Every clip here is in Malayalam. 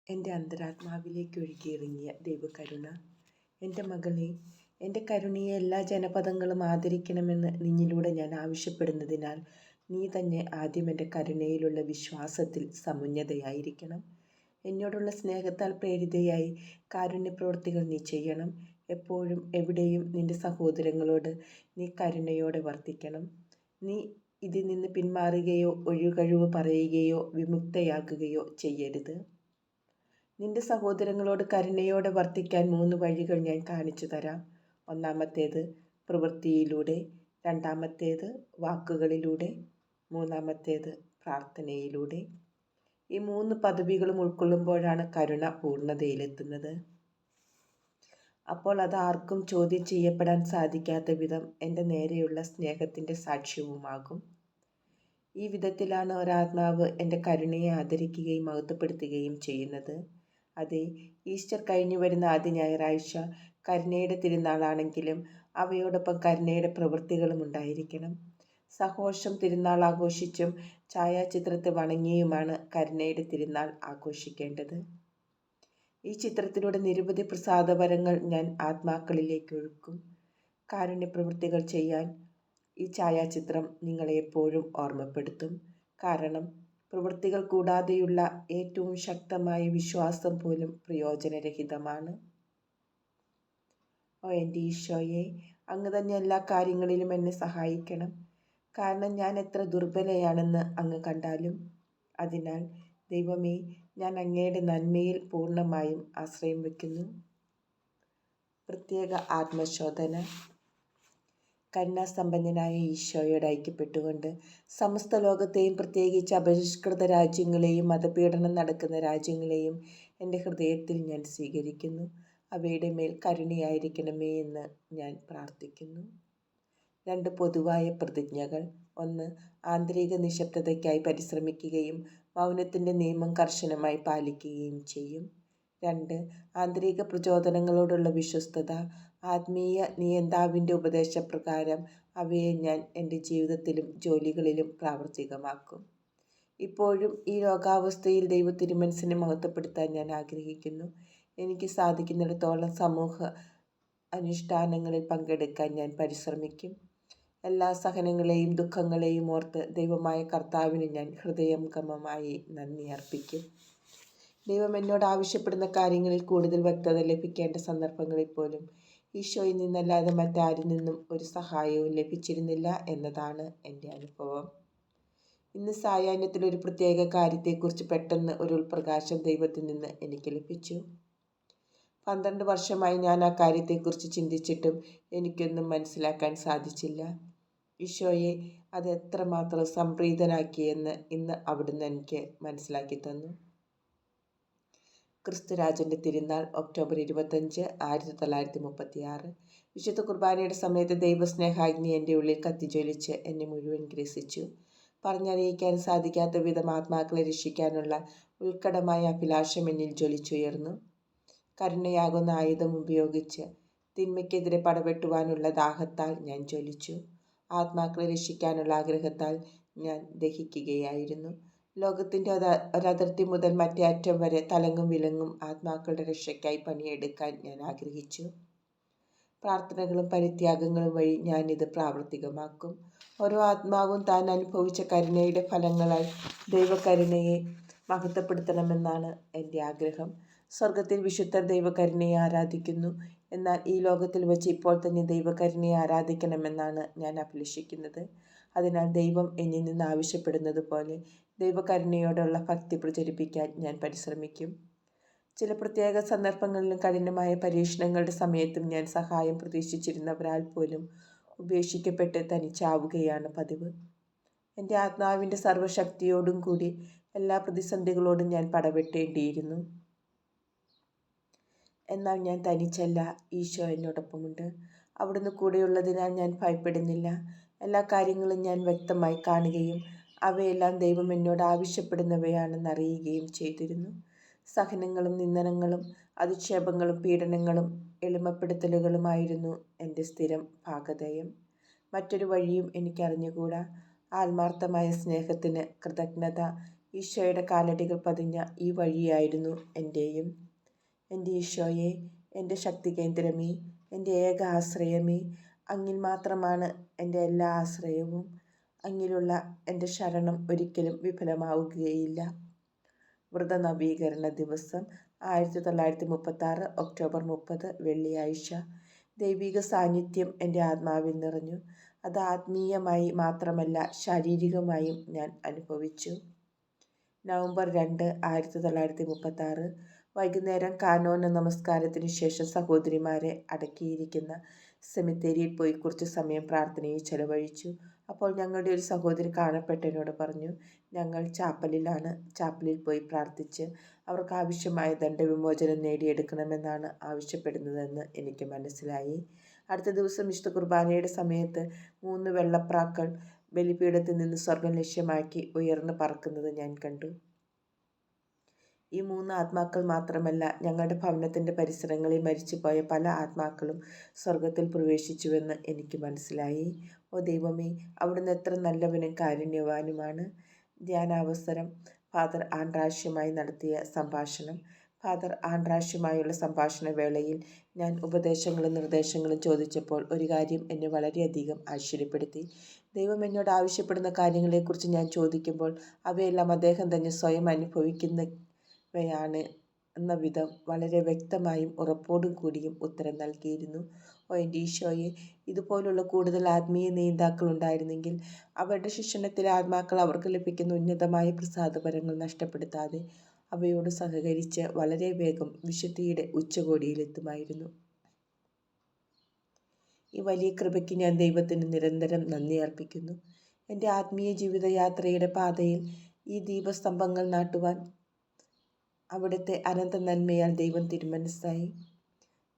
എൻ്റെ അന്തരാത്മാവിലേക്ക് ഒഴുകിയിറങ്ങിയ ദൈവകരുണ. എൻ്റെ മകളെ, എൻ്റെ കരുണയെ എല്ലാ ജനപദങ്ങളും ആദരിക്കണമെന്ന് നിന്നിലൂടെ ഞാൻ ആവശ്യപ്പെടുന്നതിനാൽ നീ തന്നെ ആദ്യം എൻ്റെ കരുണയിലുള്ള വിശ്വാസത്തിൽ സമുന്നതയായിരിക്കണം. എന്നോടുള്ള സ്നേഹത്താൽ പ്രേരിതയായി കാരുണ്യപ്രവൃത്തികൾ നീ ചെയ്യണം. എപ്പോഴും എവിടെയും നിന്റെ സഹോദരങ്ങളോട് നീ കരുണയോടെ വർത്തിക്കണം. നീ ഇതിൽ നിന്ന് പിന്മാറുകയോ ഒഴികഴിവ് പറയുകയോ വിമുക്തയാകുകയോ ചെയ്യരുത്. നിന്റെ സഹോദരങ്ങളോട് കരുണയോടെ വർത്തിക്കാൻ 3 വഴികൾ ഞാൻ കാണിച്ചു തരാം. ഒന്നാമത്തേത് പ്രവൃത്തിയിലൂടെ, രണ്ടാമത്തേത് വാക്കുകളിലൂടെ, മൂന്നാമത്തേത് പ്രാർത്ഥനയിലൂടെ. ഈ 3 പദവികളും ഉൾക്കൊള്ളുമ്പോഴാണ് കരുണ പൂർണ്ണതയിലെത്തുന്നത്. അപ്പോൾ അത് ആർക്കും ചോദ്യം ചെയ്യപ്പെടാൻ സാധിക്കാത്ത വിധം എൻ്റെ നേരെയുള്ള സ്നേഹത്തിൻ്റെ സാക്ഷ്യവുമാകും. ഈ വിധത്തിലാണ് ഒരാത്മാവ് എൻ്റെ കരുണയെ ആദരിക്കുകയും മഹത്വപ്പെടുത്തുകയും ചെയ്യുന്നത്. അതെ, ഈസ്റ്റർ കഴിഞ്ഞു വരുന്ന ആദ്യ ഞായറാഴ്ച കരുണയുടെ തിരുനാളാണെങ്കിലും അവയോടൊപ്പം കരുണയുടെ പ്രവൃത്തികളും ഉണ്ടായിരിക്കണം. സഹോഷം തിരുനാൾ ആഘോഷിച്ചും ഛായാചിത്രത്തെ വണങ്ങിയുമാണ് കരുണയുടെ തിരുനാൾ ആഘോഷിക്കേണ്ടത്. ഈ ചിത്രത്തിലൂടെ നിരവധി പ്രസാദവരങ്ങൾ ഞാൻ ആത്മാക്കളിലേക്ക് ഒഴുക്കും. കാരുണ്യപ്രവൃത്തികൾ ചെയ്യാൻ ഈ ഛായാചിത്രം നിങ്ങളെ എപ്പോഴും ഓർമ്മപ്പെടുത്തും. കാരണം പ്രവൃത്തികൾ കൂടാതെയുള്ള ഏറ്റവും ശക്തമായ വിശ്വാസം പോലും പ്രയോജനരഹിതമാണ്. ഓ എൻ്റെ ഈശോയെ, അങ്ങ് തന്നെ എല്ലാ കാര്യങ്ങളിലും എന്നെ സഹായിക്കണം. കാരണം ഞാൻ എത്ര ദുർബലയാണെന്ന് അങ്ങ് കണ്ടാലും. അതിനാൽ ദൈവമേ, ഞാൻ അങ്ങയുടെ നന്മയിൽ പൂർണ്ണമായും ആശ്രയം വയ്ക്കുന്നു. പ്രത്യേക ആത്മശോധന. കരുണാസമ്പന്നനായ ഈശോയോട് ഐക്യപ്പെട്ടുകൊണ്ട് സമസ്ത ലോകത്തെയും, പ്രത്യേകിച്ച് അപരിഷ്കൃത രാജ്യങ്ങളെയും മതപീഡനം നടക്കുന്ന രാജ്യങ്ങളെയും എൻ്റെ ഹൃദയത്തിൽ ഞാൻ സ്വീകരിക്കുന്നു. അവയുടെ മേൽ കരുണയായിരിക്കണമേ എന്ന് ഞാൻ പ്രാർത്ഥിക്കുന്നു. 2 പൊതുവായ പ്രതിജ്ഞകൾ. 1. ആന്തരിക നിശബ്ദതയ്ക്കായി പരിശ്രമിക്കുകയും മൗനത്തിൻ്റെ നിയമം കർശനമായി പാലിക്കുകയും ചെയ്യും. 2. ആന്തരിക പ്രചോദനങ്ങളോടുള്ള വിശ്വസ്തത. ആത്മീയ നിയന്താവിൻ്റെ ഉപദേശപ്രകാരം അവയെ ഞാൻ എൻ്റെ ജീവിതത്തിലും ജോലികളിലും പ്രാവർത്തികമാക്കും. ഇപ്പോഴും ഈ ലോകാവസ്ഥയിൽ ദൈവത്തിരുമനസ്സിനെ മഹത്വപ്പെടുത്താൻ ഞാൻ ആഗ്രഹിക്കുന്നു. എനിക്ക് സാധിക്കുന്നിടത്തോളം സമൂഹ അനുഷ്ഠാനങ്ങളിൽ പങ്കെടുക്കാൻ ഞാൻ പരിശ്രമിക്കും. എല്ലാ സഹനങ്ങളെയും ദുഃഖങ്ങളെയും ഓർത്ത് ദൈവമായ കർത്താവിന് ഞാൻ ഹൃദയംഗമമായി നന്ദി അർപ്പിക്കും. ദൈവം എന്നോട് ആവശ്യപ്പെടുന്ന കാര്യങ്ങളിൽ കൂടുതൽ വ്യക്തത ലഭിക്കേണ്ട സന്ദർഭങ്ങളിൽ പോലും ഈശോയിൽ നിന്നല്ലാതെ മറ്റാരിൽ നിന്നും ഒരു സഹായവും ലഭിച്ചിരുന്നില്ല എന്നതാണ് എൻ്റെ അനുഭവം. ഇന്ന് സായാഹ്നത്തിൽ ഒരു പ്രത്യേക കാര്യത്തെക്കുറിച്ച് പെട്ടെന്ന് ഒരു ഉൾപ്രകാശം ദൈവത്തിൽ നിന്ന് എനിക്ക് ലഭിച്ചു. 12 വർഷമായി ഞാൻ ആ കാര്യത്തെക്കുറിച്ച് ചിന്തിച്ചിട്ടും എനിക്കൊന്നും മനസ്സിലാക്കാൻ സാധിച്ചില്ല. ഈശോയെ അത് എത്രമാത്രം സംപ്രീതനാക്കിയെന്ന് ഇന്ന് അവിടുന്ന് എനിക്ക് മനസ്സിലാക്കി തന്നു. ക്രിസ്തുരാജൻ്റെ തിരുനാൾ ഒക്ടോബർ 25, 1936. വിശുദ്ധ കുർബാനയുടെ സമയത്ത് ദൈവസ്നേഹാഗ്നി എൻ്റെ ഉള്ളിൽ കത്തിജ്വലിച്ച് എന്നെ മുഴുവൻ ഗ്രസിച്ചു. പറഞ്ഞറിയിക്കാൻ സാധിക്കാത്ത വിധം ആത്മാക്കളെ രക്ഷിക്കാനുള്ള ഉത്കടമായ അഭിലാഷം എന്നിൽ ജ്വലിച്ചുയർന്നു. കരുണയാകുന്ന ആയുധം ഉപയോഗിച്ച് തിന്മയ്ക്കെതിരെ പടവെട്ടുവാനുള്ള ദാഹത്താൽ ഞാൻ ജ്വലിച്ചു. ആത്മാക്കളെ രക്ഷിക്കാനുള്ള ആഗ്രഹത്താൽ ഞാൻ ദഹിക്കുകയായിരുന്നു. ലോകത്തിൻ്റെ ഒരതിർത്തി മുതൽ മറ്റേ അറ്റം വരെ തലങ്ങും വിലങ്ങും ആത്മാക്കളുടെ രക്ഷയ്ക്കായി പണിയെടുക്കാൻ ഞാൻ ആഗ്രഹിച്ചു. പ്രാർത്ഥനകളും പരിത്യാഗങ്ങളും വഴി ഞാനിത് പ്രാവർത്തികമാക്കും. ഓരോ ആത്മാവും താൻ അനുഭവിച്ച കരുണയുടെ ഫലങ്ങളാൽ ദൈവകരുണയെ മഹത്വപ്പെടുത്തണമെന്നാണ് എൻ്റെ ആഗ്രഹം. സ്വർഗത്തിൽ വിശുദ്ധർ ദൈവകരുണയെ ആരാധിക്കുന്നു. എന്നാൽ ഈ ലോകത്തിൽ വച്ച് ഇപ്പോൾ തന്നെ ദൈവകരുണയെ ആരാധിക്കണമെന്നാണ് ഞാൻ അഭിലഷിക്കുന്നത്. അതിനാൽ ദൈവം എന്നിൽ നിന്ന് ആവശ്യപ്പെടുന്നത് പോലെ ദൈവകരുണയോടുള്ള ഭക്തി പ്രചരിപ്പിക്കാൻ ഞാൻ പരിശ്രമിക്കും. ചില പ്രത്യേക സന്ദർഭങ്ങളിലും കഠിനമായ പരീക്ഷണങ്ങളുടെ സമയത്തും ഞാൻ സഹായം പ്രതീക്ഷിച്ചിരുന്നവരാൽ പോലും ഉപേക്ഷിക്കപ്പെട്ട് തനിച്ചാവുകയാണ് പതിവ്. എൻ്റെ ആത്മാവിൻ്റെ സർവ്വശക്തിയോടും കൂടി എല്ലാ പ്രതിസന്ധികളോടും ഞാൻ പടവെട്ടേണ്ടിയിരുന്നു. എന്നാൽ ഞാൻ തനിച്ചല്ല, ഈശോ എന്നോടൊപ്പമുണ്ട്. അവിടുന്ന് കൂടെയുള്ളതിനാൽ ഞാൻ ഭയപ്പെടുന്നില്ല. എല്ലാ കാര്യങ്ങളും ഞാൻ വ്യക്തമായി കാണുകയും അവയെല്ലാം ദൈവം എന്നോട് ആവശ്യപ്പെടുന്നവയാണെന്ന് അറിയുകയും ചെയ്തിരുന്നു. സഹനങ്ങളും നിന്ദനങ്ങളും അധിക്ഷേപങ്ങളും പീഡനങ്ങളും എളിമപ്പെടുത്തലുകളുമായിരുന്നു എൻ്റെ സ്ഥിരം ഭാഗധേയം. മറ്റൊരു വഴിയും എനിക്കറിഞ്ഞുകൂടാ. ആത്മാർത്ഥമായ സ്നേഹത്തിന് കൃതജ്ഞത ഈശോയുടെ കാലടികൾ പതിഞ്ഞ ഈ വഴിയായിരുന്നു എൻ്റെയും. എൻ്റെ ഈശോയെ, എൻ്റെ ശക്തി കേന്ദ്രമേ, എൻ്റെ ഏക ആശ്രയമേ, അങ്ങിൽ മാത്രമാണ് എൻ്റെ എല്ലാ ആശ്രയവും. അങ്ങിലുള്ള എൻ്റെ ശരണം ഒരിക്കലും വിഫലമാവുകയില്ല. വ്രതനവീകരണ ദിവസം 1936 ഒക്ടോബർ 30 വെള്ളിയാഴ്ച. ദൈവിക സാന്നിധ്യം എൻ്റെ ആത്മാവിൽ നിറഞ്ഞു. അത് ആത്മീയമായി മാത്രമല്ല ശാരീരികമായും ഞാൻ അനുഭവിച്ചു. നവംബർ 2, 1936 വൈകുന്നേരം കാനോന നമസ്കാരത്തിനു ശേഷം സഹോദരിമാരെ അടക്കിയിരിക്കുന്ന സെമിത്തേരിയിൽ പോയി കുറച്ചു സമയം പ്രാർത്ഥനയിൽ ചെലവഴിച്ചു. അപ്പോൾ ഞങ്ങളുടെ ഒരു സഹോദരി കാണപ്പെട്ട് എന്നോട് പറഞ്ഞു, ഞങ്ങൾ ചാപ്പലിൽ പോയി പ്രാർത്ഥിച്ച് അവർക്ക് ആവശ്യമായ ദണ്ഡവിമോചനം നേടിയെടുക്കണമെന്നാണ് ആവശ്യപ്പെടുന്നതെന്ന് എനിക്ക് മനസ്സിലായി. അടുത്ത ദിവസം വിശുദ്ധ കുർബാനയുടെ സമയത്ത് 3 വെള്ളപ്രാക്കൾ ബലിപീഠത്തിൽ നിന്ന് സ്വർഗം ലക്ഷ്യമാക്കി ഉയർന്നു പറക്കുന്നത് ഞാൻ കണ്ടു. ഈ 3 ആത്മാക്കൾ മാത്രമല്ല, ഞങ്ങളുടെ ഭവനത്തിൻ്റെ പരിസരങ്ങളിൽ മരിച്ചുപോയ പല ആത്മാക്കളും സ്വർഗത്തിൽ പ്രവേശിച്ചുവെന്ന് എനിക്ക് മനസ്സിലായി. ഓ ദൈവമേ, അവിടുന്ന് എത്ര നല്ലവനും കാരുണ്യവാനുമാണ്. ധ്യാനാവസരം. ഫാദർ ആൻഡ്രാഷ്യുമായി നടത്തിയ സംഭാഷണം. ഫാദർ ആൻഡ്രാഷ്യുമായുള്ള സംഭാഷണ വേളയിൽ ഞാൻ ഉപദേശങ്ങളും നിർദ്ദേശങ്ങളും ചോദിച്ചപ്പോൾ ഒരു കാര്യം എന്നെ വളരെയധികം ആശ്ചര്യപ്പെടുത്തി. ദൈവം എന്നോട് ആവശ്യപ്പെടുന്ന കാര്യങ്ങളെക്കുറിച്ച് ഞാൻ ചോദിക്കുമ്പോൾ അവയെല്ലാം അദ്ദേഹം തന്നെ സ്വയം അനുഭവിക്കുന്നവയാണ് എന്ന വിധം വളരെ വ്യക്തമായും ഉറപ്പോടും കൂടിയും ഉത്തരം നൽകിയിരുന്നു. ഓ എൻ്റെ ഈശോയെ, ഇതുപോലുള്ള കൂടുതൽ ആത്മീയ നേതാക്കൾ ഉണ്ടായിരുന്നെങ്കിൽ അവരുടെ ശിക്ഷണത്തിലെ ആത്മാക്കൾ അവർക്ക് ലഭിക്കുന്ന ഉന്നതമായ പ്രസാദപരങ്ങൾ നഷ്ടപ്പെടുത്താതെ അവയോട് സഹകരിച്ച് വളരെ വേഗം വിശുദ്ധിയുടെ ഉച്ചകോടിയിലെത്തുമായിരുന്നു. ഈ വലിയ കൃപയ്ക്ക് ഞാൻ ദൈവത്തിന് നിരന്തരം നന്ദി അർപ്പിക്കുന്നു. എൻ്റെ ആത്മീയ ജീവിതയാത്രയുടെ പാതയിൽ ഈ ദീപസ്തംഭങ്ങൾ നാട്ടുവാൻ അവിടുത്തെ അനന്ത നന്മയാൽ ദൈവം തിരുമനസ്സായി.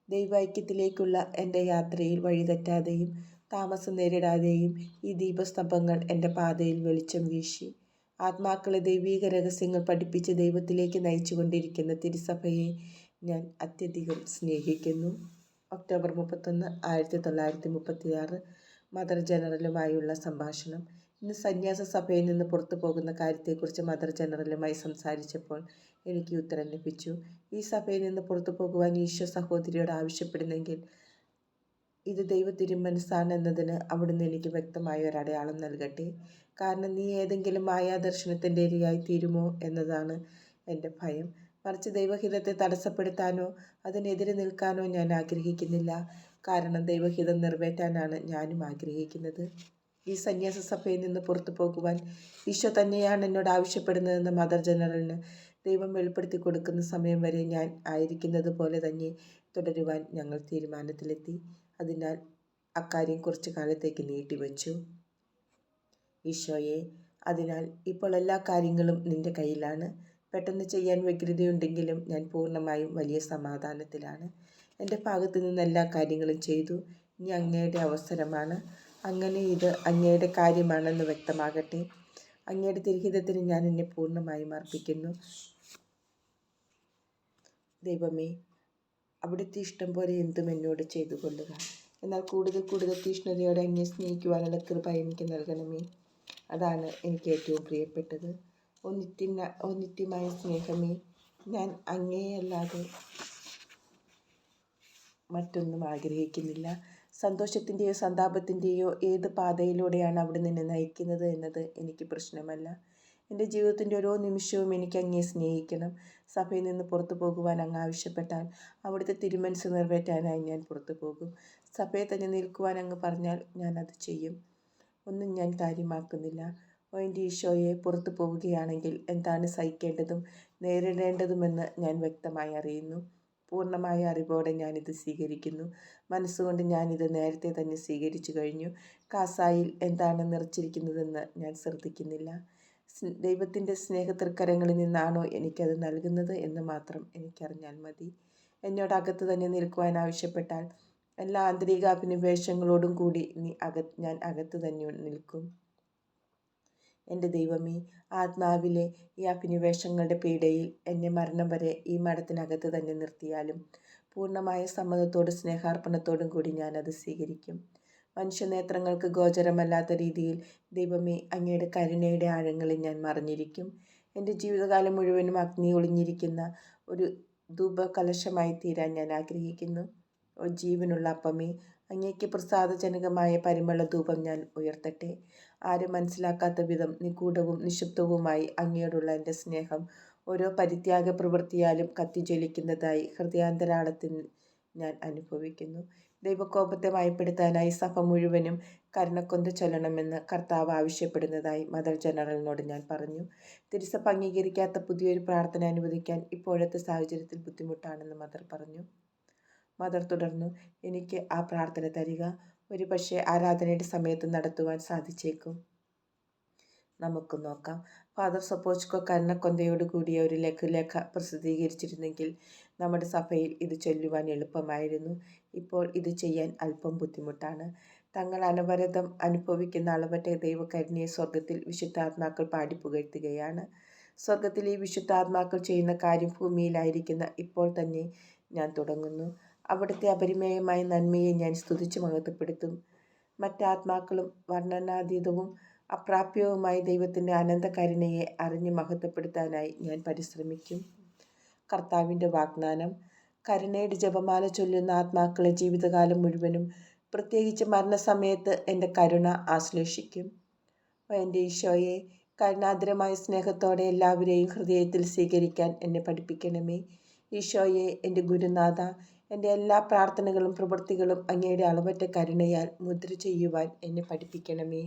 ദൈവൈക്യത്തിലേക്കുള്ള എൻ്റെ യാത്രയിൽ വഴിതെറ്റാതെയും താമസം നേരിടാതെയും ഈ ദീപസ്തംഭങ്ങൾ എൻ്റെ പാതയിൽ വെളിച്ചം വീശി. ആത്മാക്കളെ ദൈവീക രഹസ്യങ്ങൾ പഠിപ്പിച്ച് ദൈവത്തിലേക്ക് നയിച്ചുകൊണ്ടിരിക്കുന്ന തിരുസഭയെ ഞാൻ അത്യധികം സ്നേഹിക്കുന്നു. ഒക്ടോബർ 31, 1936 മദർ ജനറലുമായുള്ള സംഭാഷണം. ഇന്ന് സന്യാസ സഭയിൽ നിന്ന് പുറത്തു പോകുന്ന കാര്യത്തെക്കുറിച്ച് മദർ ജനറലുമായി സംസാരിച്ചപ്പോൾ എനിക്ക് ഉത്തരം ലഭിച്ചു. ഈ സഭയിൽ നിന്ന് പുറത്തു പോകുവാൻ ഈശോ സഹോദരിയോട് ആവശ്യപ്പെടുന്നെങ്കിൽ ഇത് ദൈവ തിരുമനസ്സാണ് എന്നതിന് അവിടുന്ന് എനിക്ക് വ്യക്തമായ ഒരു അടയാളം നൽകട്ടെ. കാരണം നീ ഏതെങ്കിലും മായാദർശനത്തിൻ്റെ ഇരയായി തീരുമോ എന്നതാണ് എൻ്റെ ഭയം. മറിച്ച് ദൈവഹിതത്തെ തടസ്സപ്പെടുത്താനോ അതിനെതിരെ നിൽക്കാനോ ഞാൻ ആഗ്രഹിക്കുന്നില്ല. കാരണം ദൈവഹിതം നിറവേറ്റാനാണ് ഞാനും ആഗ്രഹിക്കുന്നത്. ഈ സന്യാസ സഭയിൽ നിന്ന് പുറത്തു പോകുവാൻ ഈശോ തന്നെയാണ് എന്നോട് ആവശ്യപ്പെടുന്നതെന്ന് മദർ ജനറലിന് ദൈവം വെളിപ്പെടുത്തി കൊടുക്കുന്ന സമയം വരെ ഞാൻ ആയിരിക്കുന്നത് പോലെ തന്നെ തുടരുവാൻ ഞങ്ങൾ തീരുമാനത്തിലെത്തി. അതിനാൽ അക്കാര്യം കുറച്ചു കാലത്തേക്ക് നീട്ടിവെച്ചു. ഈശോയെ, അതിനാൽ ഇപ്പോൾ എല്ലാ കാര്യങ്ങളും നിൻ്റെ കയ്യിലാണ്. പെട്ടെന്ന് ചെയ്യാൻ വ്യഗ്രതയുണ്ടെങ്കിലും ഞാൻ പൂർണ്ണമായും വലിയ സമാധാനത്തിലാണ്. എൻ്റെ ഭാഗത്തു നിന്ന് എല്ലാ കാര്യങ്ങളും ചെയ്തു. ഇനി അങ്ങയുടെ അവസരമാണ്. അങ്ങനെ ഇത് അങ്ങയുടെ കാര്യമാണെന്ന് വ്യക്തമാകട്ടെ. അങ്ങയുടെ തിരുഹിതത്തിന് ഞാൻ എന്നെ പൂർണ്ണമായും അർപ്പിക്കുന്നു. ദൈവമേ, അവിടുത്തെ ഇഷ്ടം പോലെ എന്തും എന്നോട് ചെയ്തു കൊള്ളുക. എന്നാൽ കൂടുതൽ കൂടുതൽ തീഷ്ണതയോടെ അങ്ങയെ സ്നേഹിക്കുവാനുള്ള കൃപ എനിക്ക് നൽകണമേ. അതാണ് എനിക്ക് ഏറ്റവും പ്രിയപ്പെട്ടത്. ഓ നിത്യമായ സ്നേഹമേ, ഞാൻ അങ്ങയെയല്ലാതെ മറ്റൊന്നും ആഗ്രഹിക്കുന്നില്ല. സന്തോഷത്തിൻ്റെയോ സന്താപത്തിൻ്റെയോ ഏത് പാതയിലൂടെയാണ് അവിടുന്ന് എന്നെ നയിക്കുന്നത് എന്നത് എനിക്ക് പ്രശ്നമല്ല. എൻ്റെ ജീവിതത്തിൻ്റെ ഓരോ നിമിഷവും എനിക്ക് അങ്ങയെ സ്നേഹിക്കണം. സഭയിൽ നിന്ന് പുറത്തു പോകുവാൻ അങ്ങ് ആവശ്യപ്പെട്ടാൽ അവിടുത്തെ തിരുമനസ്സ് നിറവേറ്റാനായി ഞാൻ പുറത്തു പോകും. സഭയെ തന്നെ നിൽക്കുവാൻ അങ്ങ് പറഞ്ഞാൽ ഞാൻ അത് ചെയ്യും. ഒന്നും ഞാൻ കാര്യമാക്കുന്നില്ല. ഓ എൻ്റെ ഈശോയെ, പുറത്തു പോവുകയാണെങ്കിൽ എന്താണ് സഹിക്കേണ്ടതും നേരിടേണ്ടതുമെന്ന് ഞാൻ വ്യക്തമായി അറിയുന്നു. പൂർണ്ണമായ അറിവോടെ ഞാനിത് സ്വീകരിക്കുന്നു. മനസ്സുകൊണ്ട് ഞാനിത് നേരത്തെ തന്നെ സ്വീകരിച്ചു കഴിഞ്ഞു. കാസായിൽ എന്താണ് നിറച്ചിരിക്കുന്നതെന്ന് ഞാൻ ശ്രദ്ധിക്കുന്നില്ല. ദൈവത്തിൻ്റെ സ്നേഹതൃക്കരങ്ങളിൽ നിന്നാണോ എനിക്കത് നൽകുന്നത് എന്ന് മാത്രം എനിക്കറിഞ്ഞാൽ മതി. എന്നോട് അകത്ത് തന്നെ നിൽക്കുവാൻ ആവശ്യപ്പെട്ടാൽ എല്ലാ ആന്തരികാഭിനിവേശങ്ങളോടും കൂടി ഞാൻ അകത്ത് തന്നെ നിൽക്കും. എൻ്റെ ദൈവമേ, ആത്മാവിലെ ഈ അഭിനിവേശങ്ങളുടെ പീഡയിൽ എന്നെ മരണം വരെ ഈ മഠത്തിനകത്ത് തന്നെ നിർത്തിയാലും പൂർണ്ണമായ സമ്മതത്തോടും സ്നേഹാർപ്പണത്തോടും കൂടി ഞാനത് സ്വീകരിക്കും. മനുഷ്യനേത്രങ്ങൾക്ക് ഗോചരമല്ലാത്ത രീതിയിൽ ദൈവമേ, അങ്ങയുടെ കരുണയുടെ ആഴങ്ങളിൽ ഞാൻ മറിഞ്ഞിരിക്കും. എൻ്റെ ജീവിതകാലം മുഴുവനും അഗ്നി ഒളിഞ്ഞിരിക്കുന്ന ഒരു ധൂപകലശമായി തീരാൻ ഞാൻ ആഗ്രഹിക്കുന്നു. ഓ ജീവനുള്ള അപ്പമേ, അങ്ങേക്ക് പ്രസാദജനകമായ പരിമള ധൂപം ഞാൻ ഉയർത്തട്ടെ. ആരും മനസ്സിലാക്കാത്ത വിധം നിഗൂഢവും നിശബ്ദവുമായി അങ്ങയോടുള്ള എൻ്റെ സ്നേഹം ഓരോ പരിത്യാഗ പ്രവൃത്തിയാലും കത്തിജ്വലിക്കുന്നതായി ഹൃദയാന്തരാളത്തിൽ ഞാൻ അനുഭവിക്കുന്നു. ദൈവകോപത്തെ മയപ്പെടുത്താനായി സഭ മുഴുവനും കരുണക്കൊന്ത ചൊല്ലണമെന്ന് കർത്താവ് ആവശ്യപ്പെടുന്നതായി മദർ ജനറലിനോട് ഞാൻ പറഞ്ഞു. തിരുസഭ അംഗീകരിക്കാത്ത പുതിയൊരു പ്രാർത്ഥന അനുവദിക്കാൻ ഇപ്പോഴത്തെ സാഹചര്യത്തിൽ ബുദ്ധിമുട്ടാണെന്ന് മദർ പറഞ്ഞു. മദർ തുടർന്നു, എനിക്ക് ആ പ്രാർത്ഥന തരിക. ഒരുപക്ഷെ ആരാധനയുടെ സമയത്ത് നടത്തുവാൻ സാധിച്ചേക്കും. നമുക്ക് നോക്കാം. ഫാദർ സപ്പോച്കോ കരുണക്കൊന്തയോടുകൂടിയ ഒരു ലഘുലേഖ പ്രസിദ്ധീകരിച്ചിരുന്നെങ്കിൽ നമ്മുടെ സഭയിൽ ഇത് ചൊല്ലുവാൻ എളുപ്പമായിരുന്നു. ഇപ്പോൾ ഇത് ചെയ്യാൻ അല്പം ബുദ്ധിമുട്ടാണ്. തങ്ങൾ അനവരതം അനുഭവിക്കുന്ന അളവറ്റ ദൈവകരുണയെ സ്വർഗത്തിൽ വിശുദ്ധാത്മാക്കൾ പാടിപ്പുകഴ്ത്തുകയാണ്. സ്വർഗത്തിൽ ഈ വിശുദ്ധാത്മാക്കൾ ചെയ്യുന്ന കാര്യം ഭൂമിയിലായിരിക്കുന്ന ഇപ്പോൾ തന്നെ ഞാൻ തുടങ്ങുന്നു. അവിടുത്തെ അപരിമേയമായ നന്മയെ ഞാൻ സ്തുതിച്ച് മഹത്വപ്പെടുത്തും. മറ്റാത്മാക്കളും വർണ്ണനാതീതവും അപ്രാപ്യവുമായ ദൈവത്തിൻ്റെ അനന്ത കരുണയെ അറിഞ്ഞ് മഹത്വപ്പെടുത്താനായി ഞാൻ പരിശ്രമിക്കും. കർത്താവിൻ്റെ വാഗ്ദാനം. കരുണയുടെ ജപമാല ചൊല്ലുന്ന ആത്മാക്കളെ ജീവിതകാലം മുഴുവനും, പ്രത്യേകിച്ച് മരണസമയത്ത് എൻ്റെ കരുണ ആശ്ലേഷിക്കും. എൻ്റെ ഈശോയെ, കരുണാദ്രമായ സ്നേഹത്തോടെ എല്ലാവരെയും ഹൃദയത്തിൽ സ്വീകരിക്കാൻ എന്നെ പഠിപ്പിക്കണമേ. ഈശോയെ, എൻ്റെ ഗുരുനാഥ, എൻ്റെ എല്ലാ പ്രാർത്ഥനകളും പ്രവൃത്തികളും അങ്ങയുടെ അളവറ്റ കരുണയാൽ മുദ്ര ചെയ്യുവാൻ എന്നെ പഠിപ്പിക്കണമേ.